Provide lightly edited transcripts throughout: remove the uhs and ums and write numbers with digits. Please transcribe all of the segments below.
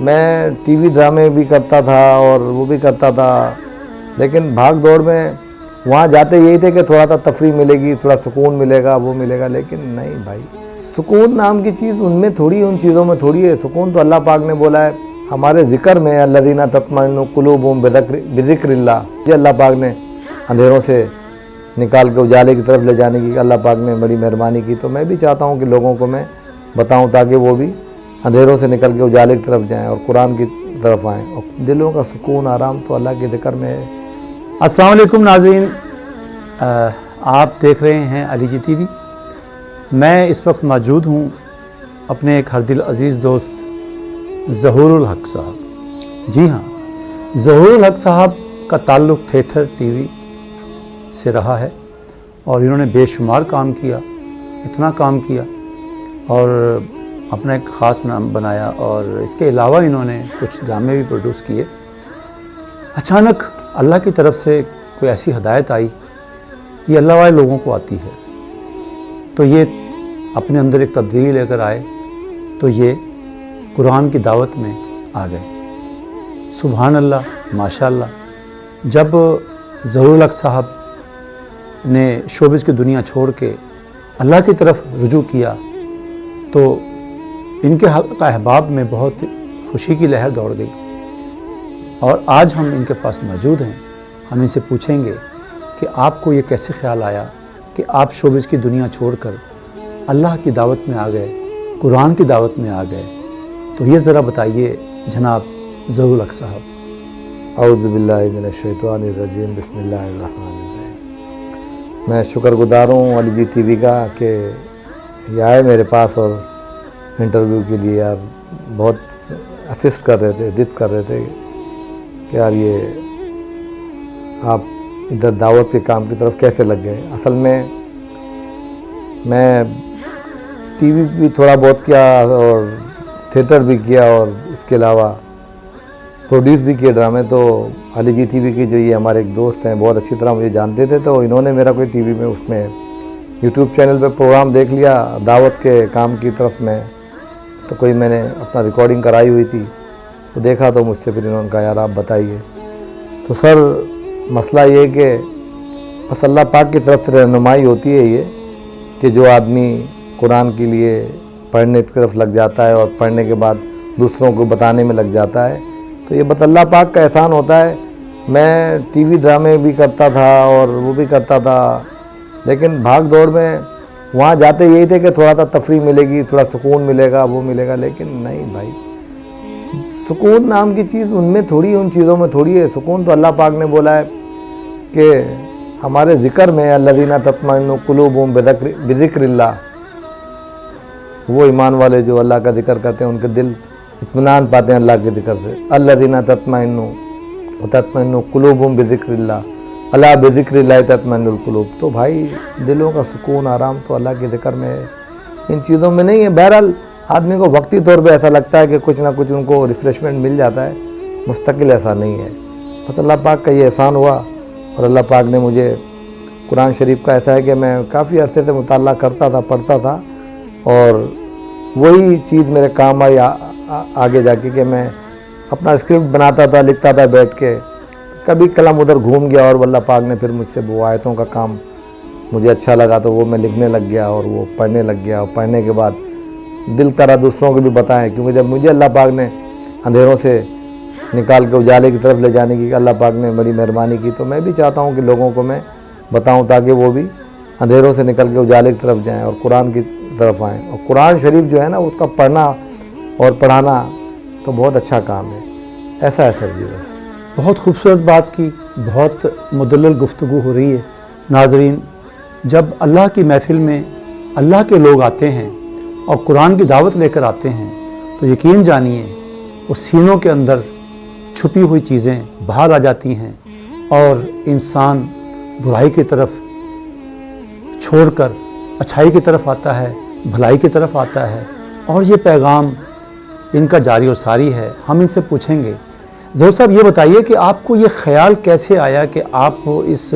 میں T V ڈرامے بھی کرتا تھا اور وہ بھی کرتا تھا، لیکن بھاگ دوڑ میں وہاں جاتے یہی تھے کہ تھوڑا سا تفریح ملے گی، تھوڑا سکون ملے گا، وہ ملے گا، لیکن نہیں بھائی، سکون نام کی چیز ان میں تھوڑی، ان چیزوں میں تھوڑی ہے۔ سکون تو اللہ پاک نے بولا ہے ہمارے ذکر میں، الذین تطمئن قلوبہم بذکر اللہ، یہ اللہ پاک نے اندھیروں سے نکال کے اجالے کی طرف لے جانے کی اللہ پاک نے بڑی مہربانی کی۔ تو میں بھی چاہتا ہوں کہ لوگوں کو میں بتاؤں تاکہ وہ بھی اندھیروں سے نکل کے اجالے کی طرف جائیں اور قرآن کی طرف آئیں، اور دلوں کا سکون آرام تو اللہ کے ذکر میں ہے۔ السلام علیکم ناظرین، آپ دیکھ رہے ہیں علی جی ٹی وی۔ میں اس وقت موجود ہوں اپنے ایک ہر دل عزیز دوست ظہور الحق صاحب۔ جی ہاں، ظہور الحق صاحب کا تعلق تھیٹر ٹی وی سے رہا ہے اور انہوں نے بے شمار کام کیا، اتنا کام کیا اور اپنا ایک خاص نام بنایا، اور اس کے علاوہ انہوں نے کچھ ڈرامے بھی پروڈیوس کیے۔ اچانک اللہ کی طرف سے کوئی ایسی ہدایت آئی، یہ اللہ والے لوگوں کو آتی ہے، تو یہ اپنے اندر ایک تبدیلی لے کر آئے، تو یہ قرآن کی دعوت میں آ گئے۔ سبحان اللہ، ماشاء اللہ۔ جب ظہور الحق صاحب نے شوبز کی دنیا چھوڑ کے اللہ کی طرف رجوع کیا تو ان کے حلقہ احباب میں بہت خوشی کی لہر دوڑ گئی، اور آج ہم ان کے پاس موجود ہیں۔ ہم ان سے پوچھیں گے کہ آپ کو یہ کیسے خیال آیا کہ آپ شوبز کی دنیا چھوڑ کر اللہ کی دعوت میں آ گئے، قرآن کی دعوت میں آ گئے، تو یہ ذرا بتائیے جناب ظہور الحق صاحب۔ اعوذ باللہ من الشیطان الرجیم، بسم اللہ الرحمن الرحیم۔ میں شکر گزار ہوں علی جی ٹی وی کا کہ یہ آئے میرے پاس اور انٹرویو کے لیے، یار بہت اسسٹ کر رہے تھے، ضد کر رہے تھے کہ یار یہ آپ ادھر دعوت کے کام کی طرف کیسے لگ گئے۔ اصل میں ٹی وی بھی تھوڑا بہت کیا اور تھیٹر بھی کیا اور اس کے علاوہ پروڈیوس بھی کیے ڈرامے۔ تو علی جی ٹی وی کی جو یہ ہمارے ایک دوست ہیں بہت اچھی طرح مجھے جانتے تھے، تو انہوں نے میرا کوئی ٹی وی میں اس میں یوٹیوب چینل پہ پروگرام دیکھ لیا دعوت کے کام کی طرف میں، تو کوئی میں نے اپنا ریکارڈنگ کرائی ہوئی تھی، تو دیکھا تو مجھ سے پھر انہوں نے کہا یار آپ بتائیے۔ تو سر مسئلہ یہ کہ بس اللہ پاک کی طرف سے رہنمائی ہوتی ہے یہ کہ جو آدمی قرآن کے لیے پڑھنے کی طرف لگ جاتا ہے اور پڑھنے کے بعد دوسروں کو بتانے میں لگ جاتا ہے، تو یہ بس اللہ پاک کا احسان ہوتا ہے۔ میں ٹی وی ڈرامے بھی کرتا تھا اور وہ بھی کرتا تھا، لیکن بھاگ دوڑ میں وہاں جاتے یہی تھے کہ تھوڑا سا تفریح ملے گی، تھوڑا سکون ملے گا، وہ ملے گا، لیکن نہیں بھائی، سکون نام کی چیز ان میں تھوڑی، ان چیزوں میں تھوڑی ہے۔ سکون تو اللہ پاک نے بولا ہے کہ ہمارے ذکر میں، الذین تطمئن قلوبہم بذکر اللہ، وہ ایمان والے جو اللہ کا ذکر کرتے ہیں ان کے دل اطمینان پاتے ہیں اللہ کے ذکر سے۔ الذین تطمئن قلوبہم بذکر اللہ، الا بذکر اللہ تطمئن القلوب۔ تو بھائی دلوں کا سکون آرام تو اللہ کے ذکر میں ہے، ان چیزوں میں نہیں ہے۔ بہرحال آدمی کو وقتی طور پہ ایسا لگتا ہے کہ کچھ نہ کچھ ان کو ریفریشمنٹ مل جاتا ہے، مستقل ایسا نہیں ہے۔ بس اللہ پاک کا یہ احسان ہوا، اور اللہ پاک نے مجھے قرآن شریف کا ایسا ہے کہ میں کافی عرصے سے مطالعہ کرتا تھا، پڑھتا تھا، اور وہی چیز میرے کام آئی آگے جا کے کہ میں اپنا اسکرپٹ بناتا تھا، لکھتا تھا بیٹھ کے، کبھی قلم ادھر گھوم گیا اور اللہ پاک نے پھر مجھ سے وہ آیتوں کا کام مجھے اچھا لگا تو وہ میں لکھنے لگ گیا اور وہ پڑھنے لگ گیا، اور پڑھنے کے بعد دل کرا دوسروں کو بھی بتائیں، کیونکہ جب مجھے اللہ پاک نے اندھیروں سے نکال کے اجالے کی طرف لے جانے کی اللہ پاک نے بڑی مہربانی کی، تو میں بھی چاہتا ہوں کہ لوگوں کو میں بتاؤں تاکہ وہ بھی اندھیروں سے نکل کے اجالے کی طرف جائیں اور قرآن کی طرف آئیں۔ اور قرآن شریف جو ہے نا اس کا پڑھنا اور پڑھانا تو بہت اچھا کام ہے، ایسا ہے سر جی۔ بس بہت خوبصورت بات کی، بہت مدلل گفتگو ہو رہی ہے۔ ناظرین، جب اللہ کی محفل میں اللہ کے لوگ آتے ہیں اور قرآن کی دعوت لے کر آتے ہیں تو یقین جانیے اس سینوں کے اندر چھپی ہوئی چیزیں باہر آ جاتی ہیں، اور انسان برائی کی طرف چھوڑ کر اچھائی کی طرف آتا ہے، بھلائی کی طرف آتا ہے، اور یہ پیغام ان کا جاری و ساری ہے۔ ہم ان سے پوچھیں گے، ظہور صاحب یہ بتائیے کہ آپ کو یہ خیال کیسے آیا کہ آپ اس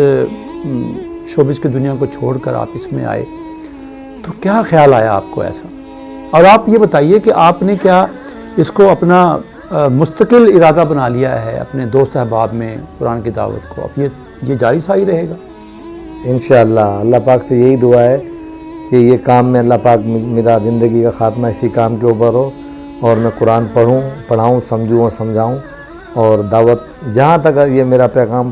شوبز کی دنیا کو چھوڑ کر آپ اس میں آئے؟ تو کیا خیال آیا آپ کو ایسا؟ اور آپ یہ بتائیے کہ آپ نے کیا اس کو اپنا مستقل ارادہ بنا لیا ہے اپنے دوست احباب میں قرآن کی دعوت کو، اب یہ جاری ساری رہے گا؟ انشاءاللہ اللہ پاک سے یہی دعا ہے کہ یہ کام میں اللہ پاک میرا زندگی کا خاتمہ اسی کام کے اوپر ہو، اور میں قرآن پڑھاؤں، سمجھوں اور سمجھاؤں، اور دعوت جہاں تک یہ میرا پیغام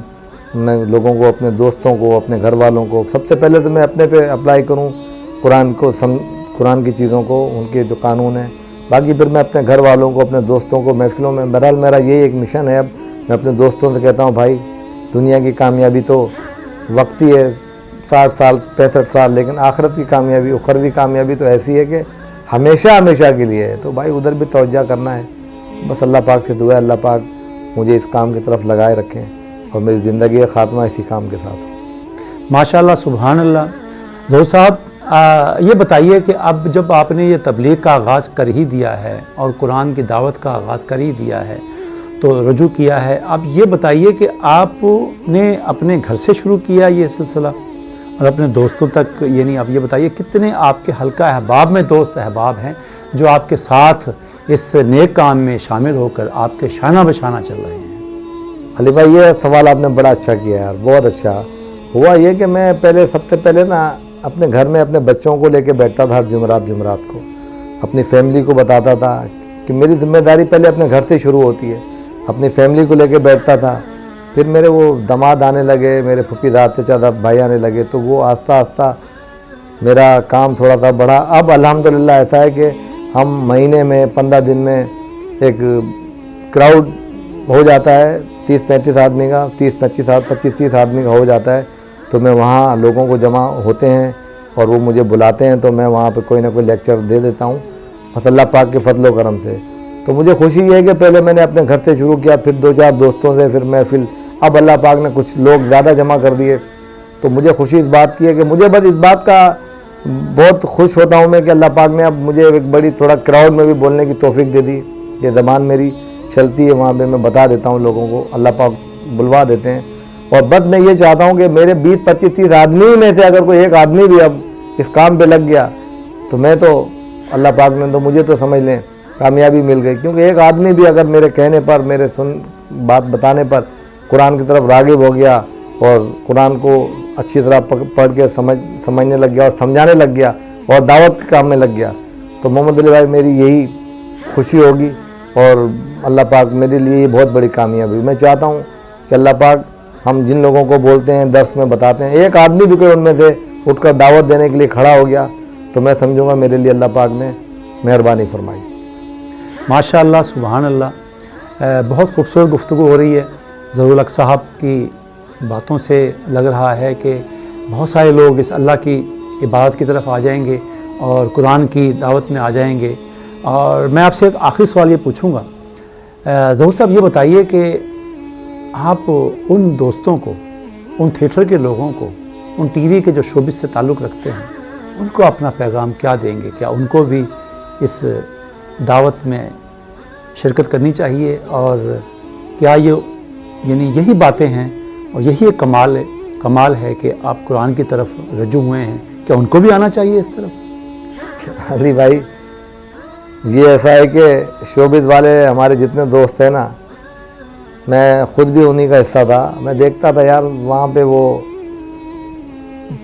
میں لوگوں کو، اپنے دوستوں کو، اپنے گھر والوں کو، سب سے پہلے تو میں اپنے پہ اپلائی کروں قرآن کی چیزوں کو، ان کے جو قانون ہیں، باقی پھر میں اپنے گھر والوں کو، اپنے دوستوں کو، محفلوں میں، بہرحال میرا یہی ایک مشن ہے۔ اب میں اپنے دوستوں سے کہتا ہوں بھائی دنیا کی کامیابی تو وقتی ہے، 60 سال 65 سال، لیکن آخرت کی کامیابی، اخروی کامیابی تو ایسی ہے کہ ہمیشہ ہمیشہ کے لیے ہے، تو بھائی ادھر بھی توجہ کرنا ہے۔ بس اللہ پاک سے دعا ہے اللہ پاک مجھے اس کام کی طرف لگائے رکھیں، اور میری زندگی کا خاتمہ اسی کام کے ساتھ ہو۔ ماشاءاللہ، سبحان اللہ۔ ظہور صاحب یہ بتائیے کہ اب جب آپ نے یہ تبلیغ کا آغاز کر ہی دیا ہے اور قرآن کی دعوت کا آغاز کر ہی دیا ہے، تو رجوع کیا ہے، اب یہ بتائیے کہ آپ نے اپنے گھر سے شروع کیا یہ سلسلہ اور اپنے دوستوں تک، یعنی اب یہ بتائیے کتنے آپ کے حلقہ احباب میں دوست احباب ہیں جو آپ کے ساتھ اس نیک کام میں شامل ہو کر آپ کے شانہ بشانہ چل رہے ہیں؟ علی بھائی یہ سوال آپ نے بڑا اچھا کیا یار، بہت اچھا ہوا یہ کہ میں سب سے پہلے نا اپنے گھر میں اپنے بچوں کو لے کے بیٹھتا تھا، جمعرات کو اپنی فیملی کو بتاتا تھا کہ میری ذمہ داری پہلے اپنے گھر سے شروع ہوتی ہے، اپنی فیملی کو لے کے بیٹھتا تھا۔ پھر میرے وہ داماد آنے لگے، میرے پھپھی داد چچا داد بھائی آنے لگے، تو وہ آہستہ آہستہ میرا کام تھوڑا سا بڑھا۔ اب الحمدللہ ایسا ہے کہ ہم مہینے میں 15 دن میں ایک کراؤڈ ہو جاتا ہے 30-35 آدمی کا، 25-30 آدمی کا ہو جاتا ہے، تو میں وہاں لوگوں کو جمع ہوتے ہیں اور وہ مجھے بلاتے ہیں، تو میں وہاں پہ کوئی نہ کوئی لیکچر دے دیتا ہوں، بس اللہ پاک کے فضل و کرم سے۔ تو مجھے خوشی یہ ہے کہ پہلے میں نے اپنے گھر سے شروع کیا، پھر 2-4 دوستوں سے، پھر محفل، اب اللہ پاک نے کچھ لوگ زیادہ جمع کر دیے، تو مجھے خوشی اس بات کی ہے کہ مجھے بس اس بات کا بہت خوش ہوتا ہوں میں کہ اللہ پاک نے اب مجھے ایک بڑی تھوڑا کراؤڈ میں بھی بولنے کی توفیق دے دی۔ یہ زبان میری چلتی ہے وہاں پہ، میں بتا دیتا ہوں لوگوں کو، اللہ پاک بلوا دیتے ہیں، اور بس میں یہ چاہتا ہوں کہ میرے 20-25-30 آدمی میں سے اگر کوئی ایک آدمی بھی اب اس کام پہ لگ گیا تو میں تو اللہ پاک نے تو مجھے تو سمجھ لیں کامیابی مل گئی، کیونکہ ایک آدمی بھی اگر میرے کہنے پر، میرے بات بتانے پر قرآن کی طرف راغب ہو گیا اور قرآن کو اچھی طرح پڑھ کے سمجھنے لگ گیا اور سمجھانے لگ گیا اور دعوت کے کام میں لگ گیا، تو محمد علی بھائی میری یہی خوشی ہوگی، اور اللہ پاک میرے لیے یہ بہت بڑی کامیابی۔ میں چاہتا ہوں کہ اللہ پاک ہم جن لوگوں کو بولتے ہیں، درس میں بتاتے ہیں، ایک آدمی بھی کوئی ان میں سے اٹھ کر دعوت دینے کے لیے کھڑا ہو گیا تو میں سمجھوں گا میرے لیے اللہ پاک نے مہربانی فرمائی۔ ماشاءاللہ، سبحان اللہ۔ بہت خوبصورت گفتگو ہو رہی ہے۔ ظہور الحق صاحب کی باتوں سے لگ رہا ہے کہ بہت سارے لوگ اس اللہ کی عبادت کی طرف آ جائیں گے اور قرآن کی دعوت میں آ جائیں گے۔ اور میں آپ سے ایک آخری سوال یہ پوچھوں گا، ظہور صاحب یہ بتائیے کہ آپ ان دوستوں کو، ان تھیٹر کے لوگوں کو، ان ٹی وی کے جو شوبز سے تعلق رکھتے ہیں، ان کو اپنا پیغام کیا دیں گے؟ کیا ان کو بھی اس دعوت میں شرکت کرنی چاہیے؟ اور کیا یعنی یہی باتیں ہیں اور یہی ایک کمال ہے کہ آپ قرآن کی طرف رجوع ہوئے ہیں، کیا ان کو بھی آنا چاہیے اس طرف؟ علی بھائی یہ ایسا ہے کہ شوبز والے ہمارے جتنے دوست ہیں نا، میں خود بھی انہی کا حصہ تھا، میں دیکھتا تھا یار وہاں پہ وہ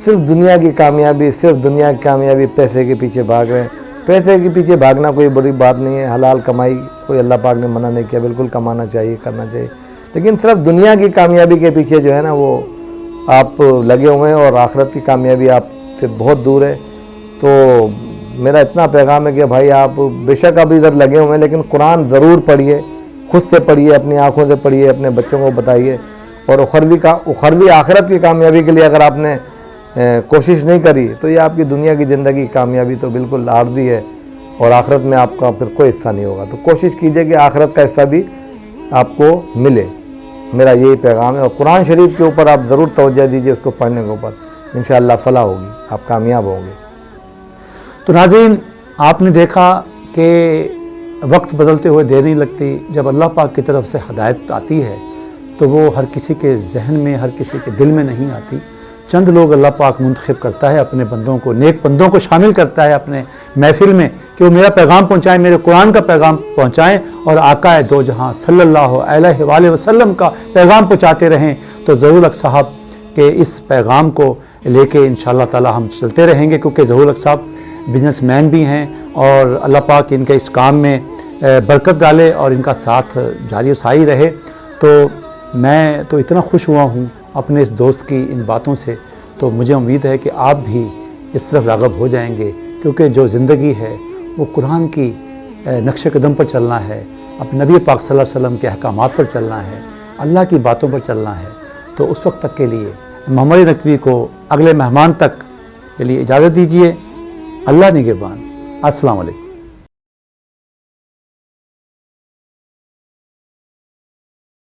صرف دنیا کی کامیابی، پیسے کے پیچھے بھاگ رہے ہیں۔ پیسے کے پیچھے بھاگنا کوئی بڑی بات نہیں ہے، حلال کمائی کوئی اللہ پاک نے منع نہیں کیا، بالکل کمانا چاہیے، کرنا چاہیے، لیکن صرف دنیا کی کامیابی کے پیچھے جو ہے نا وہ آپ لگے ہوئے ہیں اور آخرت کی کامیابی آپ سے بہت دور ہے۔ تو میرا اتنا پیغام ہے کہ بھائی آپ بے شک اب ادھر لگے ہوئے ہیں، لیکن قرآن ضرور پڑھیے، خود سے پڑھیے، اپنی آنکھوں سے پڑھیے، اپنے بچوں کو بتائیے، اور اخروی آخرت کی کامیابی کے لیے اگر آپ نے کوشش نہیں کری تو یہ آپ کی دنیا کی زندگی کی کامیابی تو بالکل عارضی ہے، اور آخرت میں آپ کا پھر کوئی حصہ نہیں ہوگا۔ تو کوشش کیجئے کہ آخرت کا حصہ بھی آپ کو ملے، میرا یہی پیغام ہے۔ اور قرآن شریف کے اوپر آپ ضرور توجہ دیجئے، اس کو پڑھنے کے اوپر انشاءاللہ فلاح ہوگی، آپ کامیاب ہوں گے۔ تو ناظرین، آپ نے دیکھا کہ وقت بدلتے ہوئے دیر نہیں لگتی، جب اللہ پاک کی طرف سے ہدایت آتی ہے تو وہ ہر کسی کے ذہن میں، ہر کسی کے دل میں نہیں آتی، چند لوگ اللہ پاک منتخب کرتا ہے اپنے بندوں کو، نیک بندوں کو شامل کرتا ہے اپنے محفل میں کہ وہ میرا پیغام پہنچائیں، میرے قرآن کا پیغام پہنچائیں اور آقا دو جہاں صلی اللہ علیہ وآلہ وسلم کا پیغام پہنچاتے رہیں۔ تو ظہور الحق صاحب کے اس پیغام کو لے کے انشاءاللہ تعالی ہم چلتے رہیں گے، کیونکہ ظہور الحق صاحب بزنس مین بھی ہیں اور اللہ پاک ان کے اس کام میں برکت ڈالے اور ان کا ساتھ جاری و ساری رہے۔ تو میں تو اتنا خوش ہوا ہوں اپنے اس دوست کی ان باتوں سے، تو مجھے امید ہے کہ آپ بھی اس طرف راغب ہو جائیں گے، کیونکہ جو زندگی ہے وہ قرآن کی نقش قدم پر چلنا ہے، اپنے نبی پاک صلی اللہ علیہ وسلم کے احکامات پر چلنا ہے، اللہ کی باتوں پر چلنا ہے۔ تو اس وقت تک کے لیے محمد نقوی کو اگلے مہمان تک کے لیے اجازت دیجیے۔ اللہ نگہبان۔ السلام علیکم۔